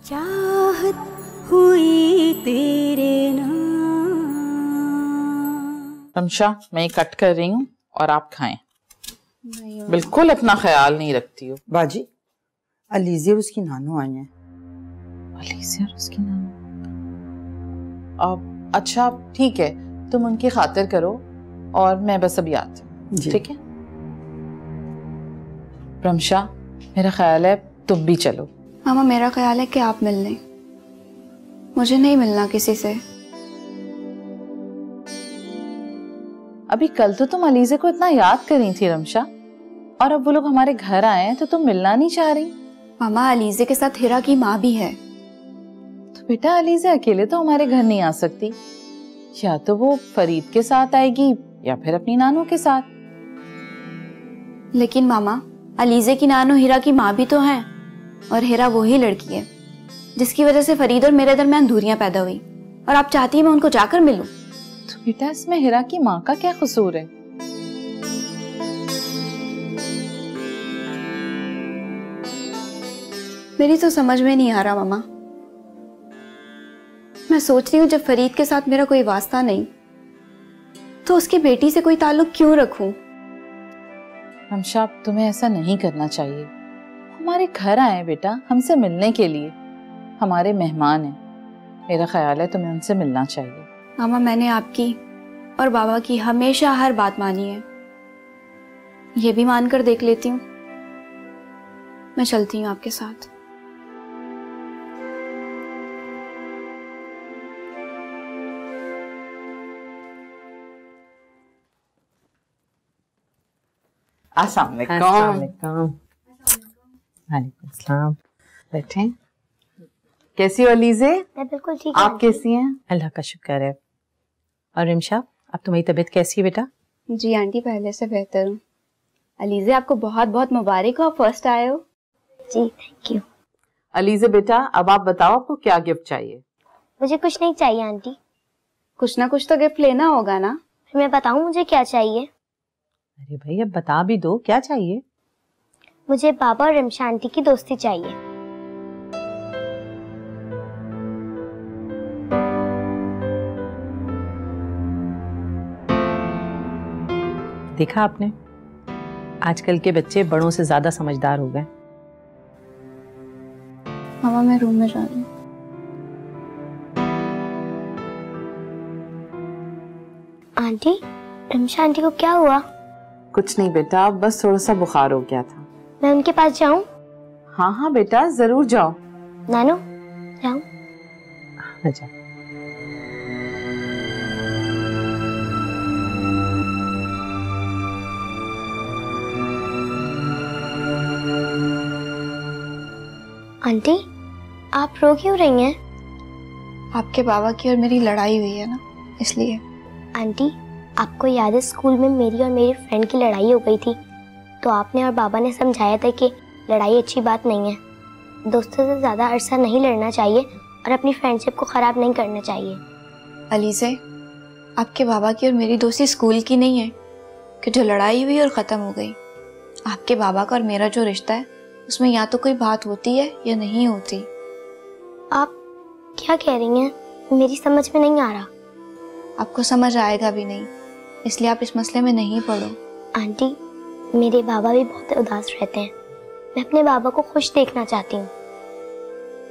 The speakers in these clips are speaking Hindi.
चाहत हुई तेरे नाम। रमशा, मैं ये कट कर रही हूँ और आप खाएं। बिल्कुल अपना ख्याल नहीं रखती हो। बाजी, अलीज़े और उसकी नानू आई हैं। अलीज़े और उसकी नानू? अब अच्छा ठीक है, तुम उनकी खातिर करो और मैं बस अभी आती हूँ, ठीक है? रमशा, मेरा ख्याल है तुम भी चलो। मामा, मेरा ख्याल है कि आप मिल लें, मुझे नहीं मिलना किसी से। अभी कल तो तुम अलीज़े को इतना याद कर रही थी रमशा, और अब वो लोग हमारे घर आए हैं तो तुम मिलना नहीं चाह रही। मामा, अलीज़े के साथ हिरा की माँ भी है। तो बेटा अलीज़े अकेले तो हमारे घर नहीं आ सकती, या तो वो फरीद के साथ आएगी या फिर अपनी नानू के साथ। लेकिन मामा, अलीज़े की नानू हिरा की माँ भी तो है, और हिरा वही लड़की है जिसकी वजह से फरीद और मेरे दरमियान दूरियां पैदा हुई, और आप चाहती हैं मैं उनको जाकर मिलूं। तो बेटा इसमें हिरा की माँ का क्या कसूर है? मेरी तो समझ में नहीं आ रहा मामा। मैं सोच रही हूँ जब फरीद के साथ मेरा कोई वास्ता नहीं, तो उसकी बेटी से कोई ताल्लुक क्यों रखूं? रमशा, तुम्हें ऐसा नहीं करना चाहिए। हमारे घर आए बेटा हमसे मिलने के लिए, हमारे मेहमान हैं। मेरा ख्याल है तुम्हें उनसे मिलना चाहिए। मामा, मैंने आपकी और बाबा की हमेशा हर बात मानी है, ये भी मानकर देख लेती हूँ। मैं चलती हूँ आपके साथ। अस्सलाम वालेकुम। वालेकुम सलाम। बैठे। कैसी हो अलीज़े? मैं बिल्कुल ठीक। आप कैसी हैं? अल्लाह का शुक्र है। और रिमशा, अब तुम्हारी तबीयत कैसी है बेटा? जी आंटी, पहले से बेहतर हूँ। अलीज़े, आपको बहुत बहुत मुबारक हो, आप फर्स्ट आए हो। जी थैंक यू। अलीज़े बेटा, अब आप बताओ आपको क्या गिफ्ट चाहिए? मुझे कुछ नहीं चाहिए आंटी। कुछ ना कुछ तो गिफ्ट लेना होगा ना। फिर मैं बताऊं मुझे क्या चाहिए? अरे भाई अब बता भी दो, क्या चाहिए? मुझे बाबा और रिमशा आंटी की दोस्ती चाहिए। देखा आपने, आजकल के बच्चे बड़ों से ज्यादा समझदार हो गए। मामा, मैं रूम में जा रही हूँ। आंटी, रिमशा आंटी को क्या हुआ? कुछ नहीं बेटा, बस थोड़ा सा बुखार हो गया था। मैं उनके पास जाऊं? हाँ हाँ बेटा, जरूर जाओ। नानू, जाऊं? अच्छा। आंटी, आप रो क्यों रही हैं? आपके बाबा की और मेरी लड़ाई हुई है ना, इसलिए। आंटी, आपको याद है स्कूल में मेरी और मेरी फ्रेंड की लड़ाई हो गई थी, तो आपने और बाबा ने समझाया था कि लड़ाई अच्छी बात नहीं है, दोस्तों से ज़्यादा अरसा नहीं लड़ना चाहिए और अपनी फ्रेंडशिप को ख़राब नहीं करना चाहिए। अलीज़े, आपके बाबा की और मेरी दोस्ती स्कूल की नहीं है कि जो लड़ाई हुई और ख़त्म हो गई। आपके बाबा का और मेरा जो रिश्ता है उसमें या तो कोई बात होती है या नहीं होती। आप क्या कह रही हैं? मेरी समझ में नहीं आ रहा। आपको समझ आएगा भी नहीं, इसलिए आप इस मसले में नहीं पड़ो। आंटी, मेरे बाबा भी बहुत उदास रहते हैं, मैं अपने बाबा को खुश देखना चाहती हूँ।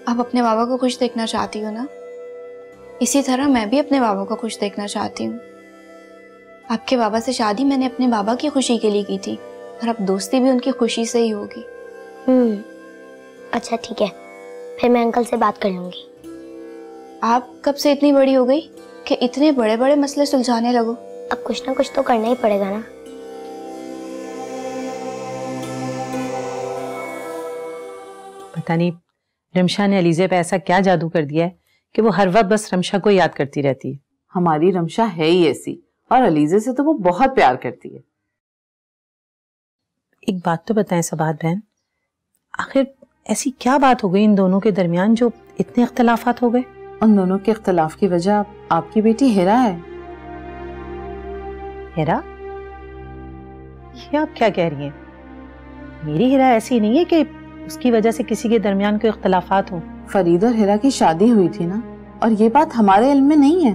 आप अपने बाबा को खुश देखना चाहती हो ना, इसी तरह मैं भी अपने बाबा को खुश देखना चाहती हूँ। आपके बाबा से शादी मैंने अपने बाबा की खुशी के लिए की थी, और अब दोस्ती भी उनकी खुशी से ही होगी। अच्छा ठीक है, फिर मैं अंकल से बात कर लूंगी। आप कब से इतनी बड़ी हो गई कि इतने बड़े बड़े मसले सुलझाने लगो? अब कुछ ना कुछ तो करना ही पड़ेगा ना। पता नहीं रिमशा ने अलीज़े पे ऐसा क्या जादू कर दिया है कि वो हर वक्त बस रिमशा को याद करती रहती है। हमारी रमशा है ही ऐसी, और अलीज़े से तो वो बहुत प्यार करती है। एक बात तो बताएं सबात बहन, आखिर ऐसी क्या बात हो गई इन दोनों के दरमियान जो इतने इख्तलाफात हो गए? उन दोनों के इख्तलाफ की वजह आपकी बेटी हिरा है। हिरा? ये आप क्या कह रही हैं? मेरी हिरा ऐसी नहीं है कि उसकी वजह से किसी के दरमियान कोई इख्तलाफात हो। फरीद और हिरा की शादी हुई थी ना, और ये बात हमारे इल्म में नहीं है।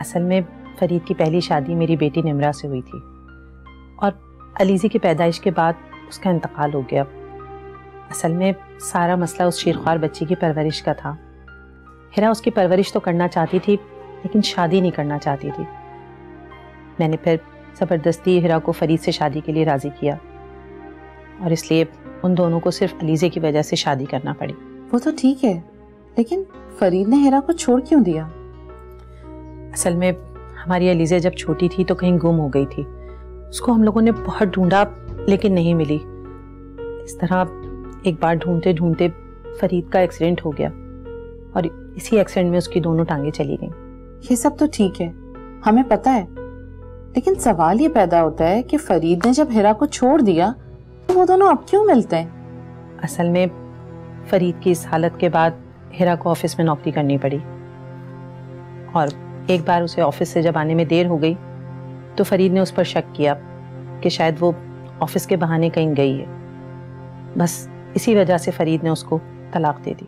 असल में फरीद की पहली शादी मेरी बेटी निमरा से हुई थी और अलीज़ी की पैदाइश के बाद उसका इंतकाल हो गया। असल में सारा मसला उस शेरख्वार बच्ची की परवरिश का था। हिरा उसकी परवरिश तो करना चाहती थी लेकिन शादी नहीं करना चाहती थी। मैंने फिर ज़बरदस्ती हिरा को फरीद से शादी के लिए राज़ी किया और इसलिए उन दोनों को सिर्फ अलीज़े की वजह से शादी करना पड़ी। वो तो ठीक है, लेकिन फरीद ने हिरा को छोड़ क्यों दिया? असल में हमारी अलीज़े जब छोटी थी तो कहीं गुम हो गई थी। उसको हम लोगों ने बहुत ढूंढा लेकिन नहीं मिली। इस तरह एक बार ढूंढते ढूंढते फरीद का एक्सीडेंट हो गया और इसी एक्सीडेंट में उसकी दोनों टांगें चली गईं। ये सब तो ठीक है, हमें पता है, लेकिन सवाल ये पैदा होता है कि फरीद ने जब हिरा को छोड़ दिया तो वो दोनों अब क्यों मिलते हैं? असल में फरीद की इस हालत के बाद हिरा को ऑफिस में नौकरी करनी पड़ी और एक बार उसे ऑफिस से जब आने में देर हो गई तो फरीद ने उस पर शक किया कि शायद वो ऑफिस के बहाने कहीं गई है। बस इसी वजह से फरीद ने उसको तलाक दे दी।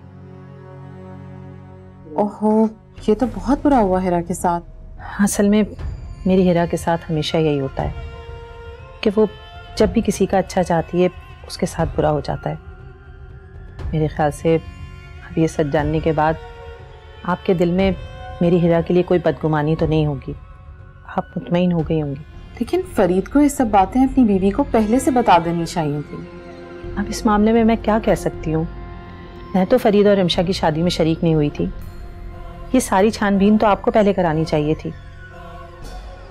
ओहो, ये तो बहुत बुरा हुआ हिरा के साथ। असल में मेरी हिरा के साथ हमेशा यही होता है कि वो जब भी किसी का अच्छा चाहती है उसके साथ बुरा हो जाता है। मेरे ख्याल से अब ये सच जानने के बाद आपके दिल में मेरी हिरा के लिए कोई बदगुमानी तो नहीं होगी, आप मुतमईन हो गई होंगी। लेकिन फरीद को ये सब बातें अपनी बीवी को पहले से बता देनी चाहिए थी। अब इस मामले में मैं क्या कह सकती हूँ? मैं तो फरीद और रिमशा की शादी में शरीक नहीं हुई थी। ये सारी छानबीन तो आपको पहले करानी चाहिए थी।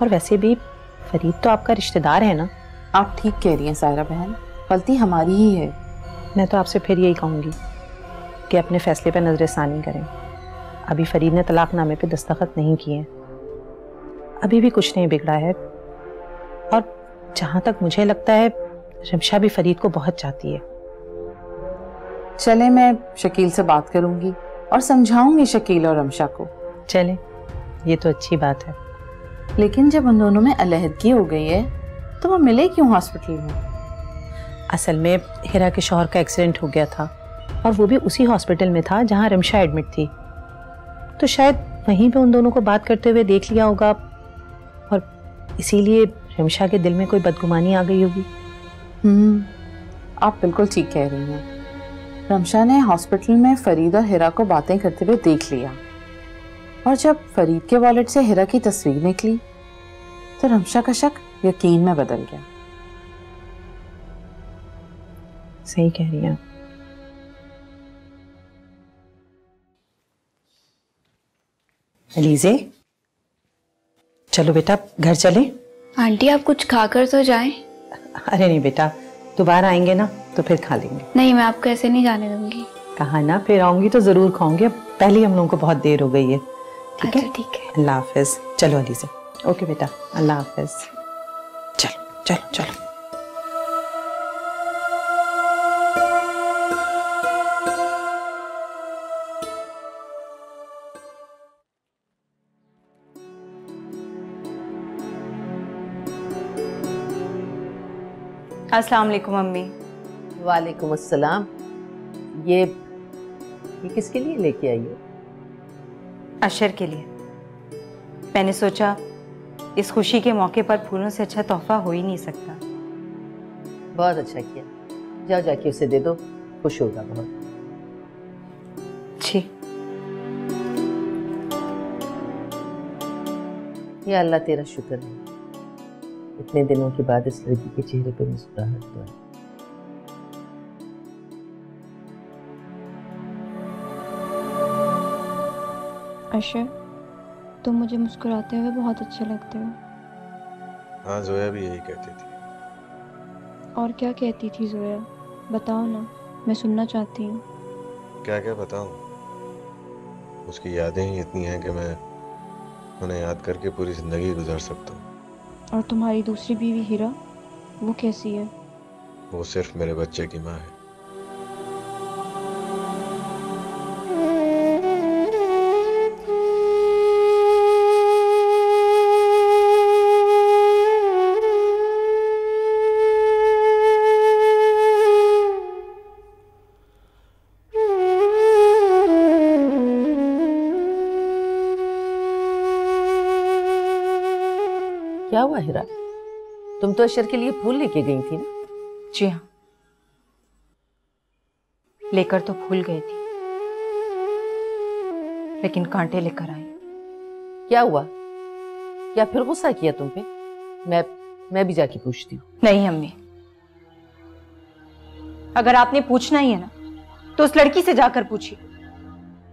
और वैसे भी फरीद तो आपका रिश्तेदार है ना। आप ठीक कह रही हैं सायरा बहन, गलती हमारी ही है। मैं तो आपसे फिर यही कहूँगी कि अपने फैसले पर नजरसानी करें। अभी फरीद ने तलाकनामे पे दस्तखत नहीं किए, अभी भी कुछ नहीं बिगड़ा है और जहाँ तक मुझे लगता है रिमशा भी फरीद को बहुत चाहती है। चले, मैं शकील से बात करूंगी और समझाऊंगी शकील और रिमशा को। चले, ये तो अच्छी बात है। लेकिन जब उन दोनों में अलहदगी हो गई है तो वो मिले क्यों हॉस्पिटल में? असल में हिरा के शौहर का एक्सीडेंट हो गया था और वो भी उसी हॉस्पिटल में था जहाँ रिमशा एडमिट थी, तो शायद वहीं पे उन दोनों को बात करते हुए देख लिया होगा और इसीलिए रिमशा के दिल में कोई बदगुमानी आ गई होगी। आप बिल्कुल ठीक कह रही हैं। रिमशा ने हॉस्पिटल में फरीद और हिरा को बातें करते हुए देख लिया और जब फरीद के वॉलेट से हिरा की तस्वीर निकली तो रिमशा का शक यकीन में बदल गया। सही कह रही हैं। अलीज़े, चलो बेटा घर चले। आंटी आप कुछ खाकर तो जाएं। अरे नहीं बेटा, दोबारा आएंगे ना तो फिर खा लेंगे। नहीं, मैं आपको ऐसे नहीं जाने दूंगी। कहा ना, फिर आऊंगी तो जरूर खाऊंगी। अब पहले ही हम लोगों को बहुत देर हो गई है। ठीक है, ठीक है। अल्लाह हाफिज। चलो अलीज़े। ओके बेटा, अल्लाह हाफिज। चलो चलो चलो। अस्सलाम वालेकुम मम्मी। वालेकुम अस्सलाम। ये किसके लिए लेके आई हो? अशर के लिए। मैंने सोचा इस खुशी के मौके पर फूलों से अच्छा तोहफा हो ही नहीं सकता। बहुत अच्छा किया, जाओ जाके उसे दे दो, खुश होगा बहुत। जी। या अल्लाह तेरा शुक्र है, इतने दिनों के बाद इस लड़की के चेहरे पर मुस्कुराहट तो है। अशर, तुम मुझे मुस्कुराते हुए बहुत अच्छे लगते हो। हाँ, जोया भी यही कहती थी। और क्या कहती थी जोया? बताओ ना, मैं सुनना चाहती हूँ। क्या क्या बताऊँ? उसकी यादें ही इतनी हैं कि मैं उन्हें याद करके पूरी जिंदगी गुजार सकता हूँ। और तुम्हारी दूसरी बीवी हिरा, वो कैसी है? वो सिर्फ मेरे बच्चे की माँ है। क्या हुआ हिरा? तुम तो अशर के लिए फूल लेके गई थी ना? जी हाँ, लेकर तो फूल गई थी, लेकिन कांटे लेकर आई। क्या हुआ? क्या फिर गुस्सा किया तुम पे? मैं भी जाके पूछती हूँ। नहीं अम्मी, अगर आपने पूछना ही है ना तो उस लड़की से जाकर पूछिए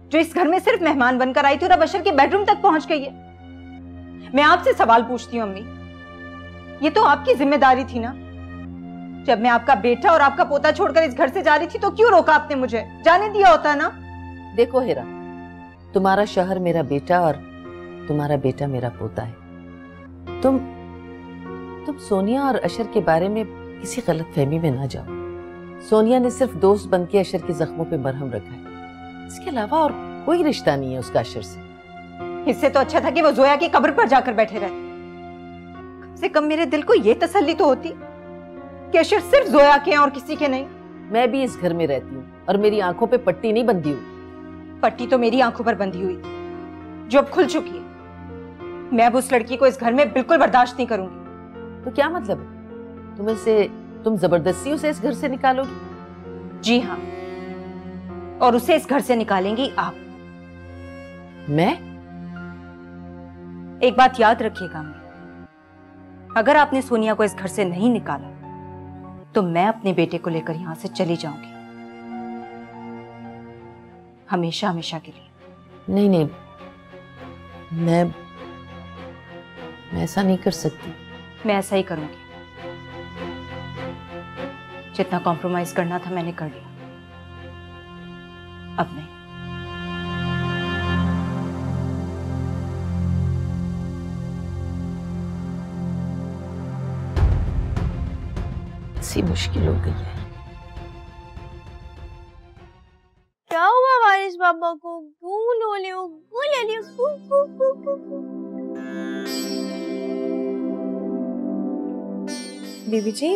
जो इस घर में सिर्फ मेहमान बनकर आई थी और अब अशर के बेडरूम तक पहुंच गई है। मैं आपसे सवाल पूछती हूँ अम्मी, ये तो आपकी जिम्मेदारी थी ना। जब मैं आपका बेटा और आपका पोता छोड़कर इस घर से जा रही थी तो क्यों रोका आपने मुझे? जाने दिया होता ना। देखो हिरा, तुम्हारा शौहर मेरा बेटा और तुम्हारा बेटा मेरा पोता है। तुम सोनिया और अशर के बारे में किसी गलतफहमी में ना जाओ। सोनिया ने सिर्फ दोस्त बनके अशर के जख्मों पे मरहम रखा है, इसके अलावा और कोई रिश्ता नहीं है उसका अशर से। इससे तो अच्छा था कि वो जोया की कब्र पर जाकर बैठे रहते। कम से कम मेरे दिल को ये तसल्ली तो होती कि अशर सिर्फ जोया के हैं और किसी के नहीं। मैं भी इस घर में रहती हूँ और मेरी आंखों पे पट्टी नहीं बंधी हुई। पट्टी तो मेरी आंखों पर बंधी हुई थी, जो अब खुल चुकी है। मैं अब उस लड़की को इस घर में बिल्कुल बर्दाश्त नहीं करूंगी। तो क्या मतलब है? तुम जबरदस्ती उसे इस घर से निकालोगी? जी हाँ, और उसे इस घर से निकालेंगी आप। मैं? एक बात याद रखिएगा अम्मी, अगर आपने सोनिया को इस घर से नहीं निकाला तो मैं अपने बेटे को लेकर यहां से चली जाऊंगी, हमेशा हमेशा के लिए। नहीं, मैं ऐसा नहीं कर सकती। मैं ऐसा ही करूंगी। जितना कॉम्प्रोमाइज करना था मैंने कर लिया, अब नहीं। सी मुश्किल हो गई है। क्या हुआ वारिस बाबा को? क्यों लो लियो? बीबी जी,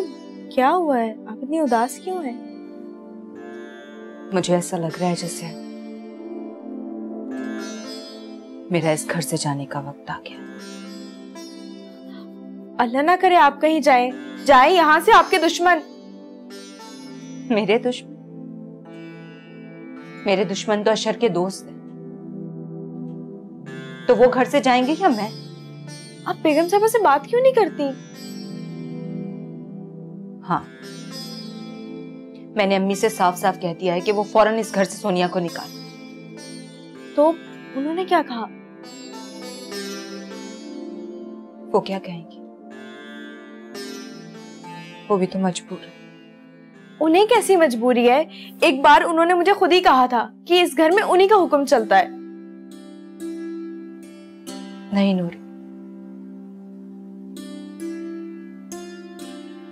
क्या हुआ है? आप इतनी उदास क्यों हैं? मुझे ऐसा लग रहा है जैसे मेरा इस घर से जाने का वक्त आ गया। अल्लाह ना करे आप कहीं जाए यहाँ से आपके दुश्मन। मेरे दुश्मन तो अशर के दोस्त हैं। तो वो घर से जाएंगे या मैं? आप बेगम साहबा से बात क्यों नहीं करती? हाँ, मैंने अम्मी से साफ साफ कह दिया है कि वो फौरन इस घर से सोनिया को निकाले। तो उन्होंने क्या कहा? वो क्या कहेंगी? वो भी तो मजबूर है। उन्हें कैसी मजबूरी है? एक बार उन्होंने मुझे खुद ही कहा था कि इस घर में उन्हीं का हुक्म चलता है। नहीं नूर,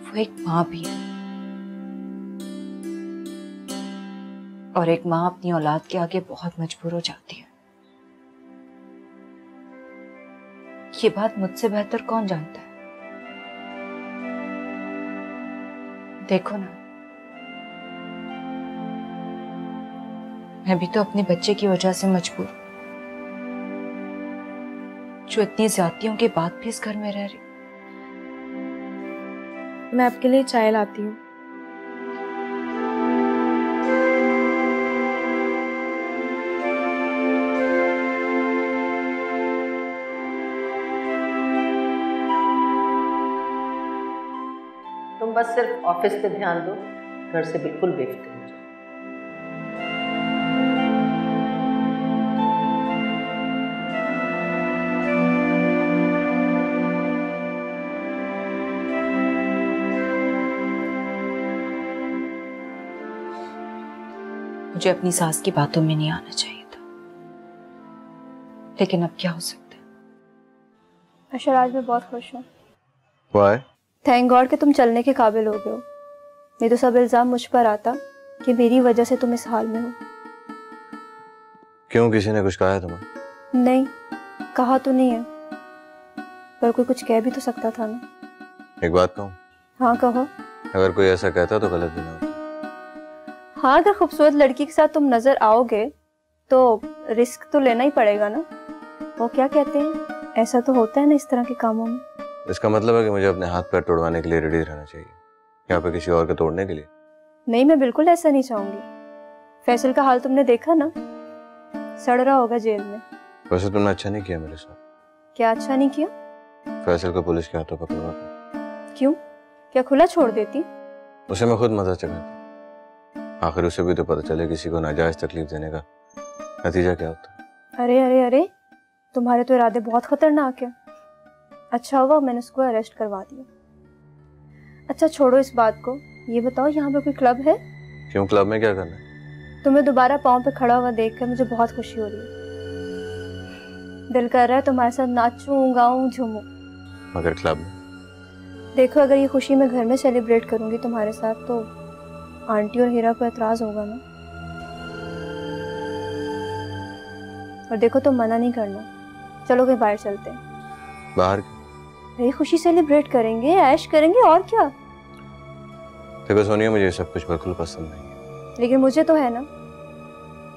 वो एक माँ भी है, और एक माँ अपनी औलाद के आगे बहुत मजबूर हो जाती है। ये बात मुझसे बेहतर कौन जानता है? देखो ना, मैं भी तो अपने बच्चे की वजह से मजबूर हूं, जो इतनी ज्यादतियों के बाद भी इस घर में रह रही। मैं आपके लिए चाय लाती हूँ। तुम बस सिर्फ ऑफिस पे ध्यान दो, घर से बिल्कुल बेफिक्र हो जाओ। मुझे अपनी सास की बातों में नहीं आना चाहिए था, लेकिन अब क्या हो सकता है। अशर, आज मैं बहुत खुश हूँ। Why? थैंक गॉड कि तुम चलने के काबिल हो गए हो। नहीं तो सब इल्जाम मुझ पर आता कि मेरी वजह से तुम इस हाल में हो। क्यों, किसी ने कुछ कहा है तुम्हें? नहीं, कहा तो नहीं है, पर कोई कुछ कह भी तो सकता था ना। एक बात कहूँ? हाँ कहो। अगर कोई ऐसा कहता तो गलत भी ना होता। हाँ, अगर खूबसूरत लड़की के साथ तुम नजर आओगे तो रिस्क तो लेना ही पड़ेगा ना। वो क्या कहते हैं, ऐसा तो होता है ना इस तरह के कामों में। इसका मतलब है कि मुझे अपने हाथ पैर तोड़वाने के लिए रेडी रहना चाहिए, यहाँ पे किसी और के तोड़ने के लिए? नहीं, मैं बिल्कुल ऐसा नहीं चाहूंगी। फैसल का हाल तुमने देखा ना, सड़ रहा होगा जेल में। वैसे तुमने अच्छा नहीं किया मेरे साथ। क्या अच्छा नहीं किया? फैसल को पुलिस के हाथों पकड़वा के। क्यों? क्या खुला छोड़ देती? उसे मैं खुद मजा चखाता। आखिर उसे भी तो पता चले किसी को नाजायज तकलीफ देने का नतीजा क्या होता है। अरे अरे अरे, तुम्हारे तो इरादे बहुत खतरनाक है। अच्छा हुआ मैंने उसको अरेस्ट करवा दिया। अच्छा छोड़ो इस बात को, ये बताओ यहाँ पे कोई क्लब है? क्यों, क्लब में क्या करना है? तुम्हें दोबारा पाँव पे खड़ा हुआ देखकर मुझे बहुत खुशी हो रही है। दिल कर रहा है तुम्हारे साथ नाचूं, गाऊं, झूमूं। मगर क्लब में? देखो, अगर ये खुशी मैं घर में सेलिब्रेट करूंगी तुम्हारे साथ तो आंटी और हीरा को एतराज होगा ना। और देखो, तुम मना नहीं करना, चलो कहीं बाहर चलते हैं। बाहर? यही खुशी सेलिब्रेट करेंगे, ऐश करेंगे, और क्या। देखो सोनिया, मुझे ये सब कुछ बिल्कुल पसंद नहीं है। लेकिन मुझे तो है ना।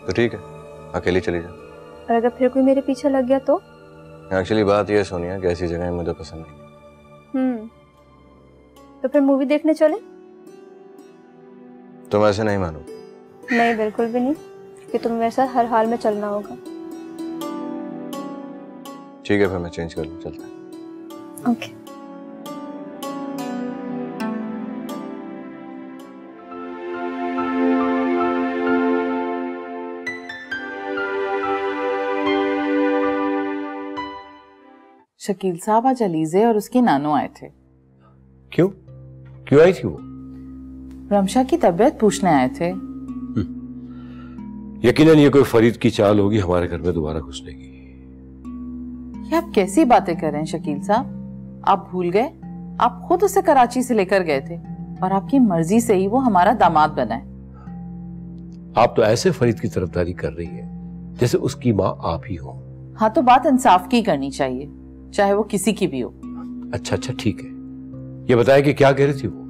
तो ठीक है, अकेली चली जाओ। और अगर फिर कोई मेरे पीछे लग गया तो? एक्चुअली बात यह है सोनिया कि ऐसी जगह मुझे पसंद नहीं। तो फिर मूवी देखने चले? तुम ऐसे नहीं मानो। नहीं, बिल्कुल भी नहीं, कि तुम्हें मेरे साथ हर हाल में चलना होगा। ठीक है, फिर मैं चेंज कर लूँ, चलता है। ओके। शकील साहब, आज अलीजे और उसकी नानो आए थे। क्यों? क्यों आई थी वो? रमशा की तबीयत पूछने आए थे। यकीनन ये कोई फरीद की चाल होगी हमारे घर में दोबारा घुसने की। ये आप कैसी बातें कर रहे हैं शकील साहब? आप भूल गए, आप खुद उसे कराची से लेकर गए थे और आपकी मर्जी से ही वो हमारा दामाद बना है। आप तो ऐसे फरीद की तरफदारी कर रही है जैसे उसकी माँ आप ही हो। हाँ, तो बात इंसाफ की करनी चाहिए, चाहे वो किसी की भी हो। अच्छा अच्छा, ठीक है, ये बताया कि क्या कह रही थी वो?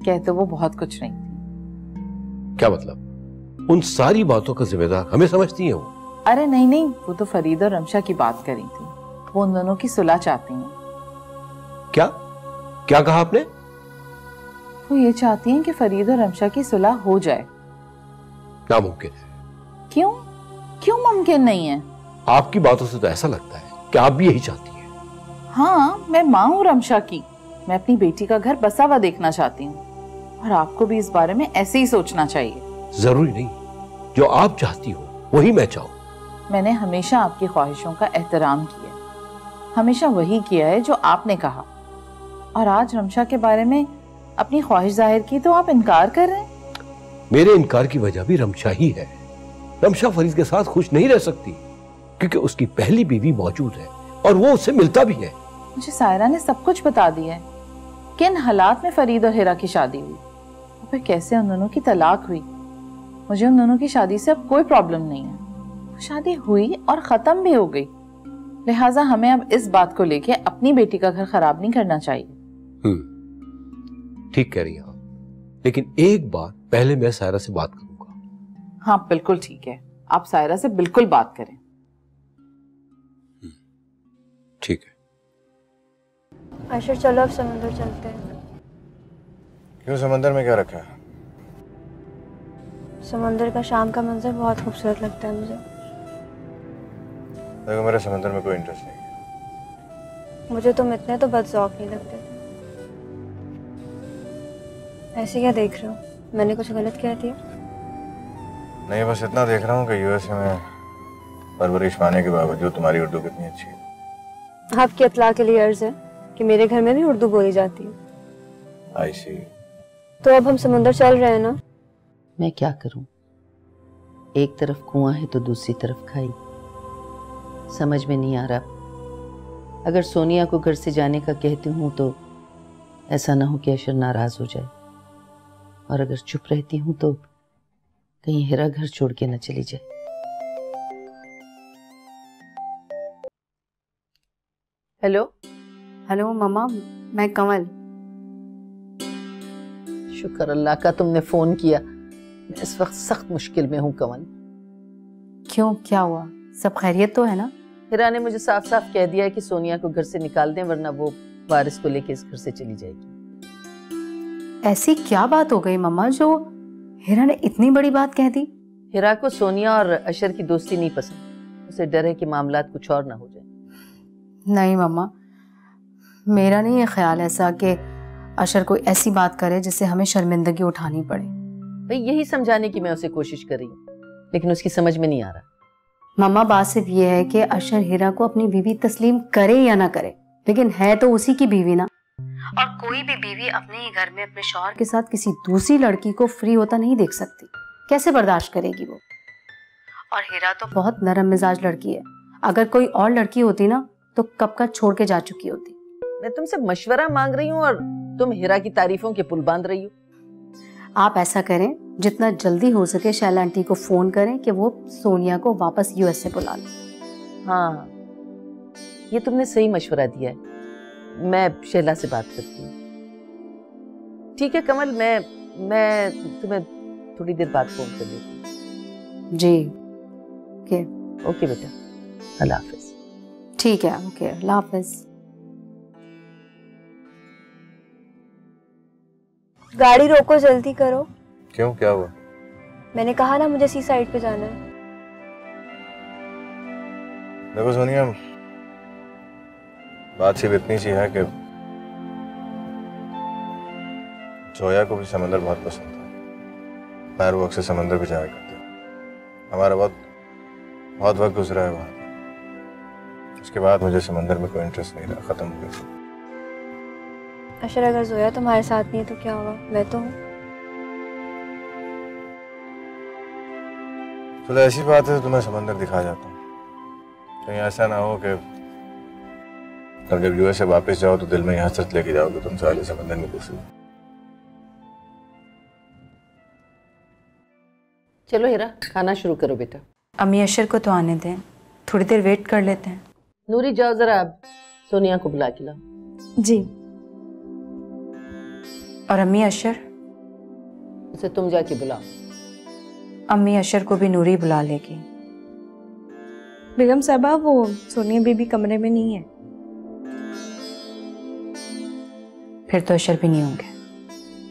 कहते वो बहुत कुछ नहीं थी। क्या मतलब? उन सारी बातों का जिम्मेदार हमें समझती है वो? अरे नहीं नहीं, वो तो फरीद और रमशा की बात करी थी। वो उन दोनों की सुलह चाहती हैं। क्या क्या कहा आपने? वो ये चाहती हैं कि फरीद और रमशा की सुलह हो जाए। नामुमकिन है। क्यों? क्यों मुमकिन नहीं है? आपकी बातों से तो ऐसा लगता है कि आप भी यही चाहती हैं। हाँ, मैं माँ हूँ रमशा की। मैं अपनी बेटी का घर बसा हुआ देखना चाहती हूँ और आपको भी इस बारे में ऐसे ही सोचना चाहिए। जरूरी नहीं, जो आप चाहती हो वही मैं चाहूँ। मैंने हमेशा आपकी ख्वाहिशों का एहतराम किया, हमेशा वही किया है जो आपने कहा, और आज रमशा के बारे में अपनी ख्वाहिश जाहिर की तो आप इनकार कर रहे हैं। मेरे इनकार की वजह भी रमशा ही है। रमशा फरीद के साथ खुश नहीं रह सकती क्योंकि उसकी पहली बीवी मौजूद है और वो उससे मिलता भी है। मुझे सायरा ने सब कुछ बता दिया है, किन हालात में फरीद और हिरा की शादी हुई और फिर कैसे उन दोनों की तलाक हुई। मुझे उन दोनों की शादी से अब कोई प्रॉब्लम नहीं है। वो शादी हुई और खत्म भी हो गई, लिहाजा हमें अब इस बात को लेके अपनी बेटी का घर खराब नहीं करना चाहिए। ठीक कह रही हैं आप, लेकिन एक बार पहले मैं सायरा से बात करूंगा। हाँ बिल्कुल ठीक है, आप सायरा से बिल्कुल बात करें। ठीक है। आयशा, चलो अब समंदर चलते हैं। क्यों, समंदर में क्या रखा है? समंदर का शाम का मंजर बहुत खूबसूरत लगता है मुझे। देखो, मेरा समंदर में कोई इंटरेस्ट नहीं है। मुझे तुम इतने तो बदज़ौक नहीं लगते। ऐसे क्या देख रहे हो? मैंने कुछ गलत कह दिया? नहीं, बस इतना देख रहा हूँ कि यूएसए में परवरिश पाने के बावजूद तुम्हारी उर्दू कितनी अच्छी है। आपकी इत्तला के लिए अर्ज है कि मेरे घर में भी उर्दू बोली जाती है। आई सी। तो अब हम समुंदर चल रहे हैं ना? मैं क्या करूं? एक तरफ कुआं है तो दूसरी तरफ खाई। समझ में नहीं आ रहा। अगर सोनिया को घर से जाने का कहती हूं तो ऐसा ना हो कि अशर नाराज हो जाए, और अगर चुप रहती हूं तो कहीं हिरा घर छोड़ के न चली जाए। हेलो हेलो मामा, मैं कमल। शुक्र अल्लाह का तुमने फोन किया। मैं इस वक्त सख्त मुश्किल में हूँ कमल। क्यों, क्या हुआ? सब खैरियत तो है ना? हिरा ने मुझे साफ साफ कह दिया है कि सोनिया को घर से निकाल दें, वरना वो वारिस को लेके इस घर से चली जाएगी। ऐसी क्या बात हो गई मम्मा जो हिरा ने इतनी बड़ी बात कह दी? हिरा को सोनिया और अशर की दोस्ती नहीं पसंद। उसे डर है कि मामलात कुछ और ना हो जाए। नहीं मम्मा, मेरा नहीं है ख्याल ऐसा कि अशर कोई ऐसी बात करे जिससे हमें शर्मिंदगी उठानी पड़े। भाई यही समझाने की मैं उसे कोशिश कर रही हूँ, लेकिन उसकी समझ में नहीं आ रहा। मम्मा बात सिर्फ ये है कि अशर हिरा को अपनी बीवी तस्लीम करे या ना करे, लेकिन है तो उसी की बीवी ना। और कोई भी बीवी अपने ही घर में अपने शौहर के साथ किसी दूसरी लड़की को फ्री होता नहीं देख सकती। कैसे बर्दाश्त करेगी वो? और हिरा तो बहुत नरम मिजाज लड़की है। अगर कोई और लड़की होती ना तो कब का छोड़ के जा चुकी होती। मैं तुमसे मशवरा मांग रही हूँ और तुम हिरा की तारीफों के पुल बांध रही हो। आप ऐसा करें, जितना जल्दी हो सके शैला आंटी को फोन करें कि वो सोनिया को वापस यूएस से बुला लें। हाँ, ये तुमने सही मशवरा दिया है। मैं शैला से बात करती हूँ। ठीक है कमल, मैं तुम्हें थोड़ी देर बाद फोन कर लेती हूँ। जी ओके बेटा, अल्लाह हाफिज। ठीक है, ओके, अल्लाह हाफिज। गाड़ी रोको, जल्दी करो। क्यों, क्या हुआ? मैंने कहा ना मुझे सी साइड पे जाना है। देखो सोनिया, बात सिर्फ इतनी सी है कि जोया को भी समंदर बहुत पसंद है। फायर वॉक से समंदर भी जाया करते हैं। हमारा बहुत वक्त गुजरा है वहाँ। उसके बाद मुझे समंदर में कोई इंटरेस्ट नहीं रहा, खत्म हो गया। अशर, अगर जोया तुम्हारे साथ नहीं है तो क्या होगा? मैं तो हूँ। चलो ऐसी बात है तो मैं समंदर दिखा जाता हूँ। कहीं ऐसा ना हो कि तब जब यूएस से वापस जाओ तो दिल में यहाँ हसरत लेके जाओगे तुम सारे समंदर में घुसे। चलो हिरा, खाना शुरू करो बेटा। अम्मी अशर को तो आने दें, थोड़ी देर वेट कर लेते हैं। नूरी जाओ जरा, आप सोनिया को बुला के लाओ। जी। और अम्मी अशर? उसे तुम जाके बुलाओ। अम्मी अशर को भी नूरी बुला लेगी। बेगम साहबा, वो सोनिया बीबी कमरे में नहीं है। फिर तो अशर भी नहीं होंगे।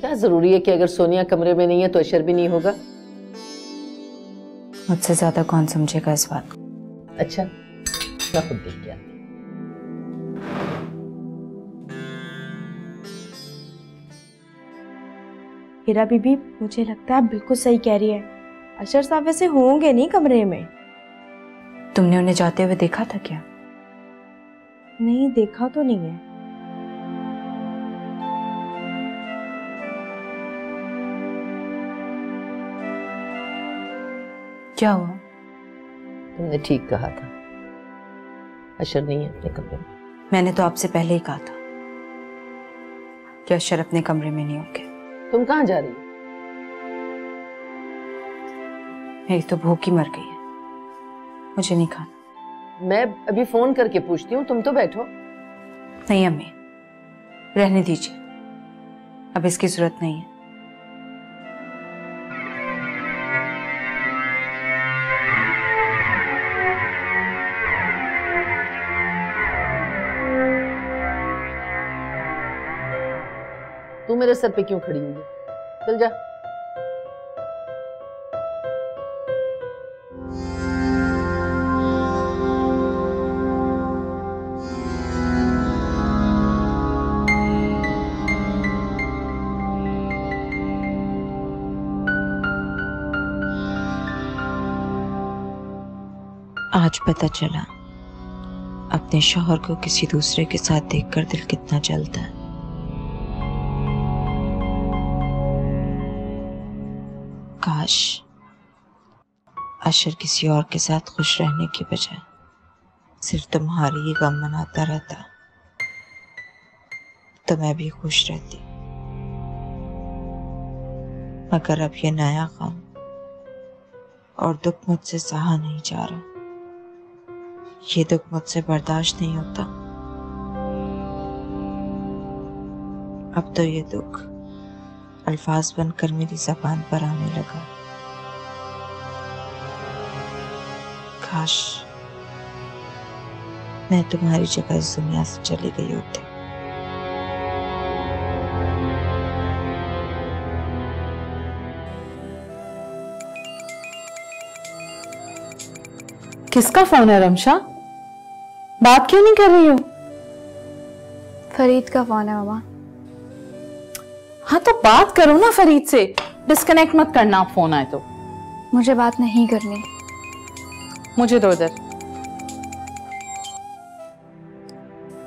क्या जरूरी है कि अगर सोनिया कमरे में नहीं है तो अशर भी नहीं होगा? मुझसे ज्यादा कौन समझेगा इस बात को? अच्छा, मैं खुद देख के आती हूँ। हिरा बीबी, मुझे लगता है आप बिल्कुल सही कह रही है। अशर साहब वैसे होंगे नहीं कमरे में। तुमने उन्हें जाते हुए देखा था क्या? नहीं, देखा तो नहीं है। क्या हुआ? तुमने ठीक कहा था, अशर नहीं है अपने कमरे में। मैंने तो आपसे पहले ही कहा था कि अशर अपने कमरे में नहीं होंगे। तुम कहाँ जा रही हो? मेरी तो भूख ही मर गई है, मुझे नहीं खाना। मैं अभी फोन करके पूछती हूँ, तुम तो बैठो। नहीं अम्मी, रहने दीजिए, अब इसकी जरूरत नहीं है। तू मेरे सर पे क्यों खड़ी हुई है? चल जा। आज पता चला अपने शौहर को किसी दूसरे के साथ देखकर दिल कितना जलता है। काश अशर किसी और के साथ खुश रहने की बजाय सिर्फ तुम्हारी ही गम मनाता रहता तो मैं भी खुश रहती। मगर अब ये नया गम और दुख मुझसे सहा नहीं जा रहा। ये दुख मुझसे बर्दाश्त नहीं होता। अब तो ये दुख अल्फाज बनकर मेरी ज़बान पर आने लगा। मैं तुम्हारी जगह इस दुनिया से चली गई होती। किसका फोन है रमशा? बात क्यों नहीं कर रही हो? फरीद का फोन है मामा। हाँ तो बात करो ना फरीद से, डिस्कनेक्ट मत करना आप फोन आए तो। मुझे बात नहीं करनी। मुझे दो इधर।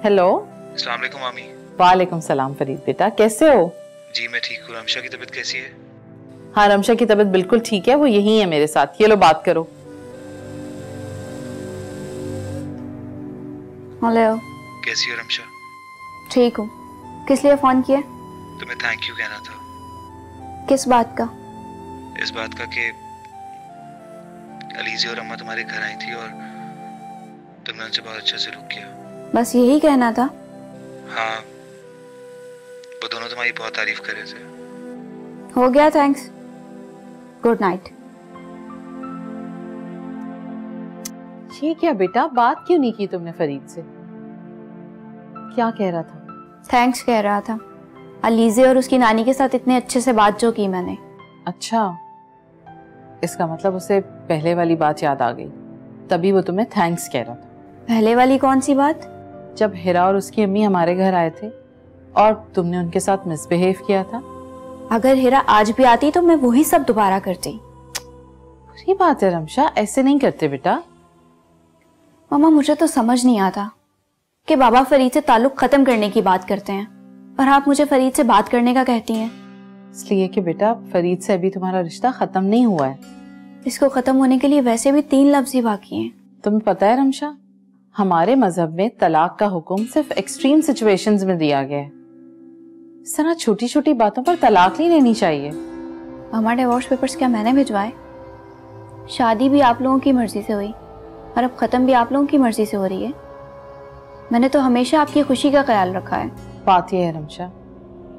हेलो। अस्सलाम वालेकुम मामी। वालेकुम सलाम फरीद बेटा, कैसे हो? जी मैं ठीक हूँ। रमशा की तबीयत कैसी है? हाँ रमशा की तबीयत बिल्कुल ठीक है, वो यही है मेरे साथ। ये लो बात करो। हेलो। कैसी हो रमशा? ठीक हूँ। किस लिए फोन किया? तुम्हें थैंक यू कहना था। किस बात का? इस बात का कि अलीज़ी और अम्मा तुम्हारे घर आई थी और तुमने उनसे बहुत अच्छा सलूक किया। बस यही कहना था? हाँ, वो दोनों तुम्हारी बहुत तारीफ कर रहे थे। हो गया, थैंक्स। Good night. ये क्या बेटा, बात क्यों नहीं की तुमने फरीद से? क्या कह रहा था? थैंक्स कह रहा था। अलीज़े और उसकी नानी के साथ इतने अच्छे से बात जो की मैंने। अच्छा, इसका मतलब उसे पहले वाली बात याद आ गई, तभी वो तुम्हें थैंक्स कह रहा था। पहले वाली कौन सी बात? जब हिरा और उसकी अम्मी हमारे घर आए थे और तुमने उनके साथ मिसबिहेव किया था। अगर हिरा आज भी आती तो मैं वही सब दोबारा करती। बुरी बात है रमशा, ऐसे नहीं करते बेटा। मामा मुझे तो समझ नहीं आता कि बाबा फरीद से ताल्लुक खत्म करने की बात करते हैं और आप मुझे फरीद से बात करने का कहती हैं। इसलिए कि बेटा फरीद से अभी तुम्हारा रिश्ता खत्म नहीं हुआ है। इसको खत्म होने के लिए वैसे भी 3 लफ्ज ही बाकी हैं। तुम्हें पता है रमशा, हमारे मजहब में तलाक का हुक्म सिर्फ एक्सट्रीम सिचुएशंस में दिया गया है। इस तरह छोटी छोटी बातों पर तलाक नहीं लेनी चाहिए। हमारे डिवोर्स पेपर्स क्या मैंने भिजवाए? शादी भी आप लोगों की मर्जी से हुई और अब खत्म भी आप लोगों की मर्जी से हो रही है। मैंने तो हमेशा आपकी खुशी का ख्याल रखा है। बात यह है रमशा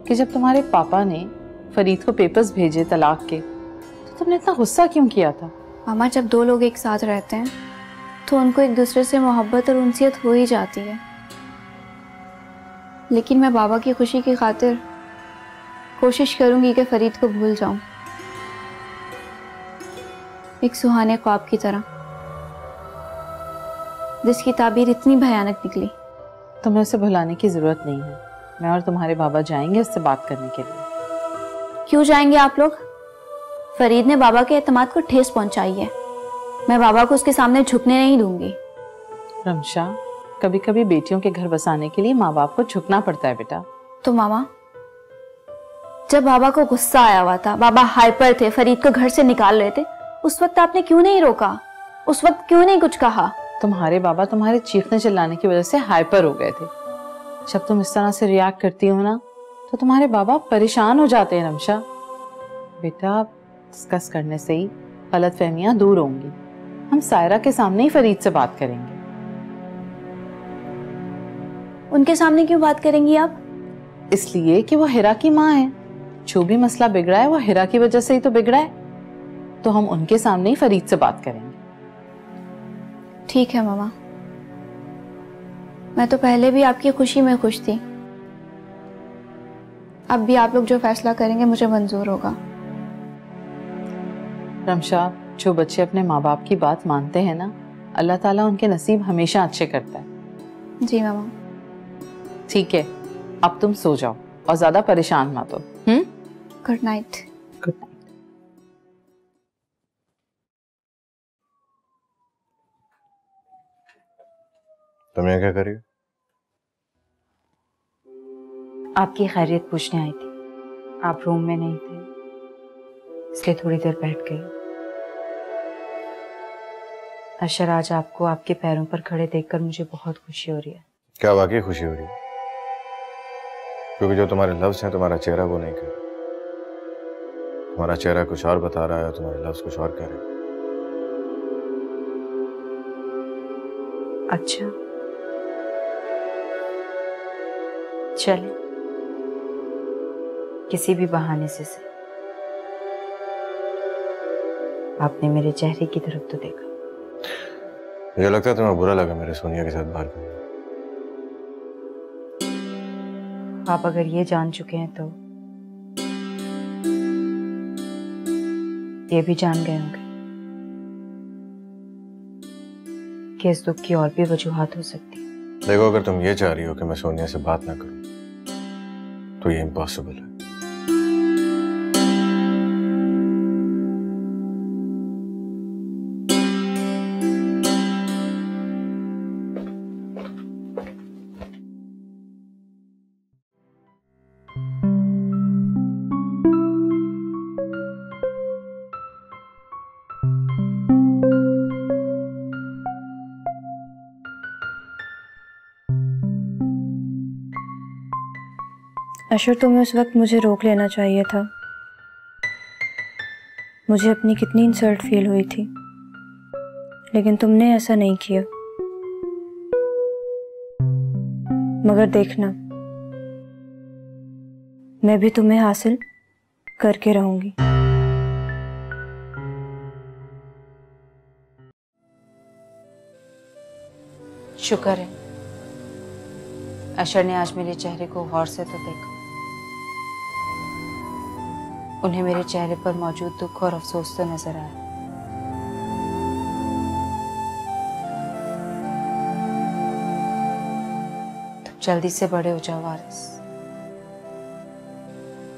कि जब तुम्हारे पापा ने फरीद को पेपर्स भेजे तलाक के, तो तुमने इतना गुस्सा क्यों किया था? मामा जब 2 लोग एक साथ रहते हैं तो उनको एक दूसरे से मोहब्बत और उनसियत हो ही जाती है। लेकिन मैं बाबा की खुशी की खातिर कोशिश करूंगी कि फरीद को भूल जाऊं, एक सुहाने ख्वाब की तरह जिसकी ताबीर इतनी भयानक निकली। तुम्हें उसे भुलाने की जरूरत नहीं है। मैं और तुम्हारे बाबा जाएंगे उससे बात करने के लिए। क्यों जाएंगे आप लोग? फरीद ने बाबा के एतमाद को ठेस पहुंचाई है। मैं बाबा को उसके सामने झुकने नहीं दूंगी। रमशा, कभी कभी बेटियों के घर बसाने के लिए माँ बाप को झुकना पड़ता है बेटा। तो मामा, जब बाबा को गुस्सा आया हुआ था, बाबा हाइपर थे, फरीद को घर से निकाल रहे थे, उस वक्त आपने क्यों नहीं रोका? उस वक्त क्यों नहीं कुछ कहा? तुम्हारे बाबा तुम्हारे चीखने चिल्लाने की वजह से हाइपर हो गए थे। जब तुम इस तरह से रिएक्ट करती हो ना, तो तुम्हारे बाबा परेशान हो जाते हैं रमशा। बेटा, डिस्कस करने से ही गलतफहमियां दूर होंगी। हम सायरा के सामने ही फरीद से बात करेंगे। उनके सामने क्यों बात करेंगी आप? इसलिए कि वो हिरा की माँ है। जो भी मसला बिगड़ा है वो हिरा की वजह से ही तो बिगड़ा है, तो हम उनके सामने ही फरीद से बात करेंगे। ठीक है मामा, मैं तो पहले भी आपकी खुशी में खुश थी। अब भी आप लोग जो फैसला करेंगे मुझे मंजूर होगा। रमशा, जो बच्चे अपने माँ बाप की बात मानते हैं ना, अल्लाह ताला उनके नसीब हमेशा अच्छे करता है। जी मामा। ठीक है, अब तुम सो जाओ और ज्यादा परेशान मत हो। Good night. Good night. तुम यहाँ क्या कर रही हो? आपकी खैरियत पूछने आई थी। आप रूम में नहीं थे, इसलिए थोड़ी देर बैठ गई। अशर, आज आपको आपके पैरों पर खड़े देखकर मुझे बहुत खुशी हो रही है। क्या वाकई खुशी हो रही है? क्योंकि जो तुम्हारे लफ्ज हैं तुम्हारा चेहरा वो नहीं कर रहा। तुम्हारा चेहरा कुछ और बता रहा है, तुम्हारे लफ्ज कुछ और कह रहे हैं। अच्छा, चले किसी भी बहाने से आपने मेरे चेहरे की तरफ तो देखा। मुझे लगता है तुम्हें बुरा लगा मेरे सोनिया के साथ बाहर करने। आप अगर ये जान चुके हैं तो ये भी जान गए होंगे कि इस दुख की और भी वजूहात हो सकती है। देखो, अगर तुम ये चाह रही हो कि मैं सोनिया से बात ना करूं तो ये इम्पॉसिबल है। अशर, तुम्हें उस वक्त मुझे रोक लेना चाहिए था। मुझे अपनी कितनी इंसल्ट फील हुई थी, लेकिन तुमने ऐसा नहीं किया। मगर देखना, मैं भी तुम्हें हासिल करके रहूंगी। शुक्र है अशर ने आज मेरे चेहरे को गौर से तो देखा। उन्हें मेरे चेहरे पर मौजूद दुख और अफसोस तो नजर आया। तुम जल्दी से बड़े हो जाओ वारिस।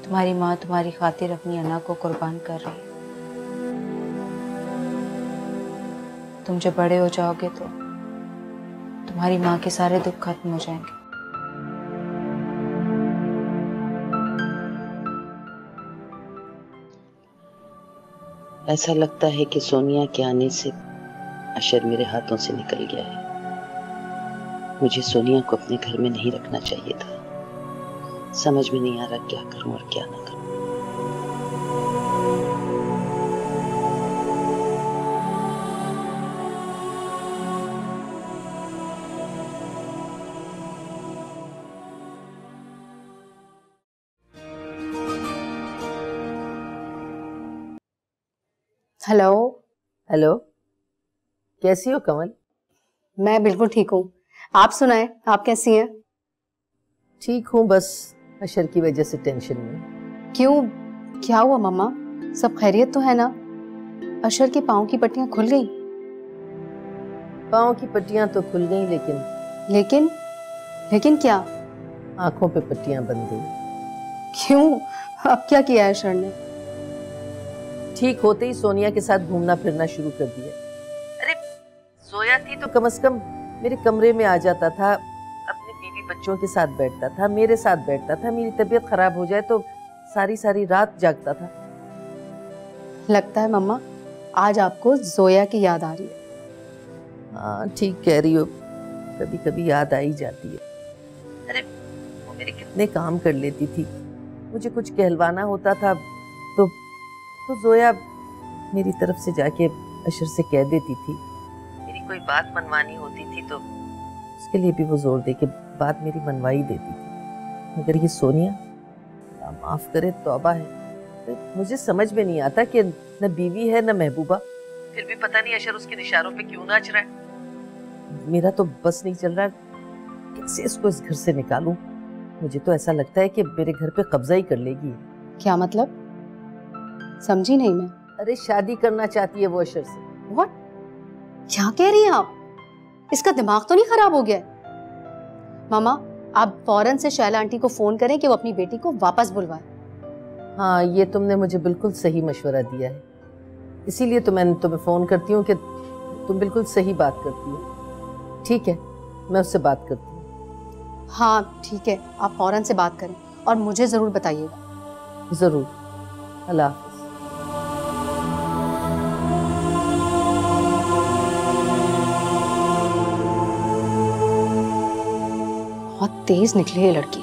तुम्हारी माँ तुम्हारी खातिर अपनी अना को कुर्बान कर रही है। तुम जब बड़े हो जाओगे तो तुम्हारी माँ के सारे दुख खत्म हो जाएंगे। ऐसा लगता है कि सोनिया के आने से अशर मेरे हाथों से निकल गया है। मुझे सोनिया को अपने घर में नहीं रखना चाहिए था। समझ में नहीं आ रहा क्या करूं और क्या ना करूं। हेलो। हेलो, कैसी हो कमल? मैं बिल्कुल ठीक हूँ। आप सुनाएं, आप कैसी हैं? ठीक हूँ, बस अशर की वजह से टेंशन में। क्यों, क्या हुआ मम्मा? सब खैरियत तो है ना? अशर के पाँव की पट्टियाँ खुल गई? पाँव की पट्टियाँ तो खुल गई, लेकिन क्या? आंखों पे पट्टियाँ बंध गई। क्यों, अब क्या किया है अशर ने? ठीक होते ही सोनिया के साथ घूमना फिरना शुरू कर दिया। अरे सोया थी तो कम से कम मेरे कमरे में आ जाता था, अपने बीवी बच्चों के साथ बैठता था, मेरे साथ बैठता था। मेरी तबीयत खराब हो जाए तो सारी सारी रात जागता था। लगता है मम्मा आज आपको जोया की याद आ रही है। हाँ ठीक कह रही हो, कभी कभी याद आ ही जाती है। अरे वो मेरे कितने काम कर लेती थी। मुझे कुछ कहलवाना होता था तो जोया मेरी तरफ से जाके अशर से कह देती थी। मेरी कोई बात मनवानी होती थी तो उसके लिए भी वो जोर दे के बात मेरी मनवाई देती थी। मगर ये सोनिया माफ करे, तौबा है। मुझे समझ में नहीं आता कि न बीवी है न महबूबा, फिर भी पता नहीं अशर उसके इशारों पे क्यों नाच रहा है। मेरा तो बस नहीं चल रहा कैसे इसको इस घर से निकालूं। मुझे तो ऐसा लगता है कि मेरे घर पे कब्जा ही कर लेगी। क्या मतलब? समझी नहीं मैं। अरे शादी करना चाहती है वो अशर से। What? क्या कह रही हैं आप? इसका दिमाग तो नहीं खराब हो गया? मामा आप फौरन से शैला आंटी को फोन करें कि वो अपनी बेटी को वापस बुलवाए। हाँ ये तुमने मुझे बिल्कुल सही मशवरा दिया है, इसीलिए तो मैं तुम्हें फोन करती हूँ कि तुम बिल्कुल सही बात करती हो। ठीक है, मैं उससे बात करती हूँ। हाँ ठीक है, आप फौरन से बात करें और मुझे जरूर बताइएगा। जरूर। अल्लाह हाफ़िज़। बहुत तेज निकली है लड़की।